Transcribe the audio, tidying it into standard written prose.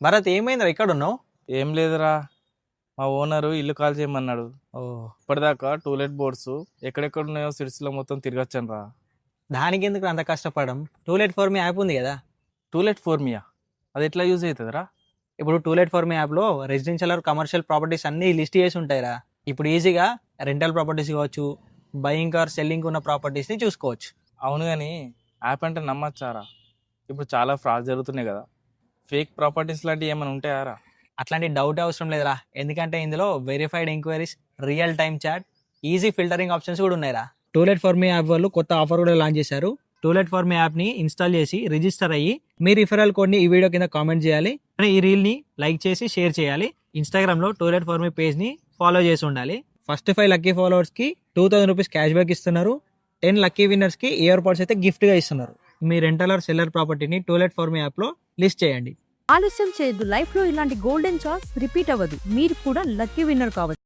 భరత్ ఏమైందిరా ఇక్కడ ఉన్నావు? ఏం లేదురా, మా ఓనరు ఇల్లు కాల్ చేయమన్నాడు. ఓ, ఇప్పటిదాకా టూలెట్ బోర్డ్స్ ఎక్కడెక్కడ ఉన్నాయో సిటీస్లో మొత్తం తిరగచ్చాను రా. దానికి ఎందుకు అంత కష్టపడడం? టూలెట్ ఫర్ మీ యాప్ ఉంది కదా. టూలెట్ ఫోర్ మియా? అది ఎట్లా యూజ్ అవుతుందిరా? ఇప్పుడు టూలెట్ ఫర్ మీ యాప్లో రెసిడెన్షియల్ ఆర్ కమర్షియల్ ప్రాపర్టీస్ అన్ని లిస్ట్ చేసి ఉంటాయిరా. ఇప్పుడు ఈజీగా రెంటల్ ప్రాపర్టీస్ కావచ్చు, బయింగ్ ఆర్ సెల్లింగ్ ఉన్న ప్రాపర్టీస్ని చూసుకోవచ్చు. అవును కానీ యాప్ అంటే నమ్మచ్చారా? ఇప్పుడు చాలా ఫ్రాడ్ జరుగుతున్నాయి కదా, ఫేక్ ప్రాపర్టీస్ లాంటివి ఏమైనా ఉంటాయారా? అట్లాంటి డౌట్ అవసరం లేదురా, ఎందుకంటే ఇందులో verified enquiries, real time chat, easy filtering options కూడా ఉన్నాయిరా. టూలెట్ ఫర్ మీ యాప్ వాళ్ళు కొత్త ఆఫర్ కూడా లాంచ్ చేశారు. టూలెట్ ఫర్ మీ యాప్ని ఇన్స్టాల్ చేసి రిజిస్టర్ అయ్యి మీ రిఫరల్ కోడ్ని ఈ వీడియో కింద కామెంట్ చేయాలి. ఈ రీల్ని లైక్ చేసి షేర్ చేయాలి. ఇన్స్టాగ్రామ్లో టూలెట్ ఫర్ మీ పేజ్ని ఫాలో చేసి ఉండాలి. ఫస్ట్ 5 లక్కీ ఫాలోవర్స్కి 2000 రూపీస్ క్యాష్ బ్యాక్ ఇస్తున్నారు. 10 లక్కీ విన్నర్స్కి ఇయర్ పాడ్స్ అయితే గిఫ్ట్గా ఇస్తున్నారు. మీ రెంటల్ ఆర్ సెల్లర్ ప్రాపర్టీని టూలెట్ ఫర్ మీ యాప్లో లిస్ట్ చేయండి. ఆలస్యం చేయొద్దు. లైఫ్ లో ఇలాంటి గోల్డెన్ ఛాన్స్ రిపీట్ అవ్వదు. మీరు కూడా లక్కీ విన్నర్ కావచ్చు.